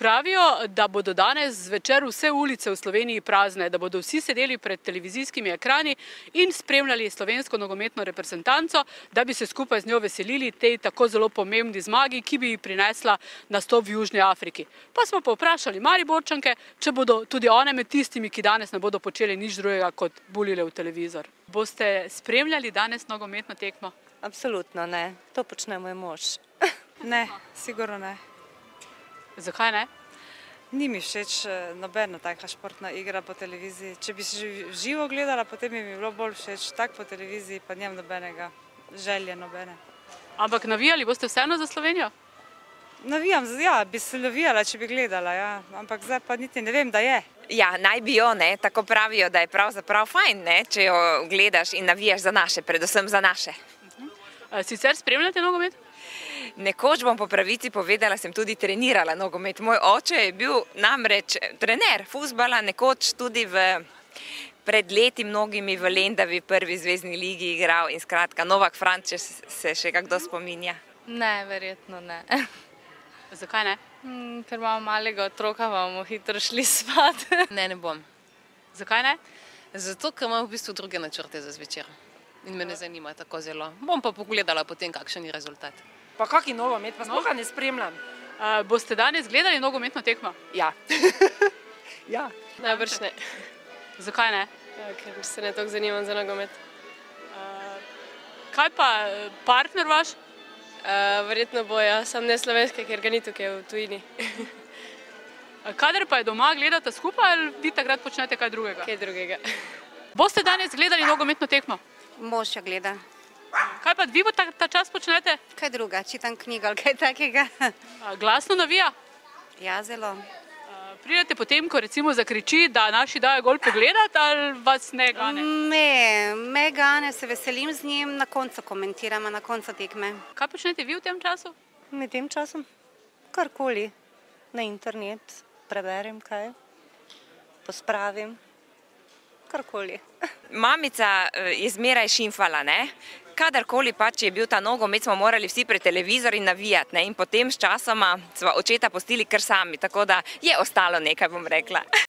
Pravijo, da bodo danes zvečer vse ulice v Sloveniji prazne, da bodo vsi sedeli pred televizijskimi ekrani in spremljali slovensko nogometno reprezentanco, da bi se skupaj z njo veselili tej tako zelo pomembni zmagi, ki bi ji prinesla nastop v Južni Afriki. Pa smo pa vprašali Mariborčanke, če bodo tudi one med tistimi, ki danes ne bodo počeli nič drugega kot bulile v televizor. Boste spremljali danes nogometno tekmo? Absolutno ne. To počne moj mož. Ne, sigurno ne. Zakaj ne? Ni mi všeč nobena taka športna igra po televiziji. Če bi se živo gledala, potem bi mi bilo bolj všeč. Tak po televiziji pa nimam nobenega želje, nobene. Ampak navijali boste vseeno za Slovenijo? Navijam, ja, bi se navijala, če bi gledala, ja. Ampak zdaj pa niti ne vem, da je. Ja, naj bi jo, ne, tako pravijo, da je pravzaprav fajn, ne, če jo gledaš in navijaš za naše, predvsem za naše. Sicer spremljate nogomet? Nekoč bom po pravici povedala, sem tudi trenirala nogomet. Moj oče je bil namreč trener fuzbala, nekoč tudi pred leti mnogimi v Lendavi prvi zvezni ligi igral in skratka Novak Franc, če se še kdo spominja. Ne, verjetno ne. Zakaj ne? Ker imamo malega otroka, bomo hitro šli spat. Ne, ne bom. Zakaj ne? Zato, ker imam v bistvu druge načrte za zvečer. In me ne zanima tako zelo. Bom pa pogledala potem, kakšen je rezultat. Pa kaki nogomet, pa sploh ne spremljam. Boste danes gledali nogometno tekmo? Ja. Ja. Najbrž ne. Zakaj ne? Ja, ker se ne toliko zanimam za nogomet. Kaj pa partner vaš? Verjetno bo, ja, sam ne slovenska, ker ga ni tukaj v tujini. Kadar pa je doma, gledate skupaj ali vi takrat počnete kaj drugega? Kaj drugega. Boste danes gledali nogometno tekmo? Mož jo gleda. Kaj pa vi ta čas počnete? Kaj druga, čitam knjigo ali kaj takega. Glasno navija? Ja, zelo. Pridete potem, ko recimo zakriči, da naši dajo gol pogledati ali vas ne gane? Ne, me gane, se veselim z njim, na koncu komentiramo, na koncu tekme. Kaj počnete vi v tem času? Med tem časom karkoli na internet preberem kaj, pospravim, karkoli. Mamica je zmeraj šimfala, ne? Kadarkoli pač je bil ta nogomet, smo morali vsi pred televizorji navijati, ne? In potem s časoma sva očeta pustili kar sami, tako da je ostalo nekaj, bom rekla.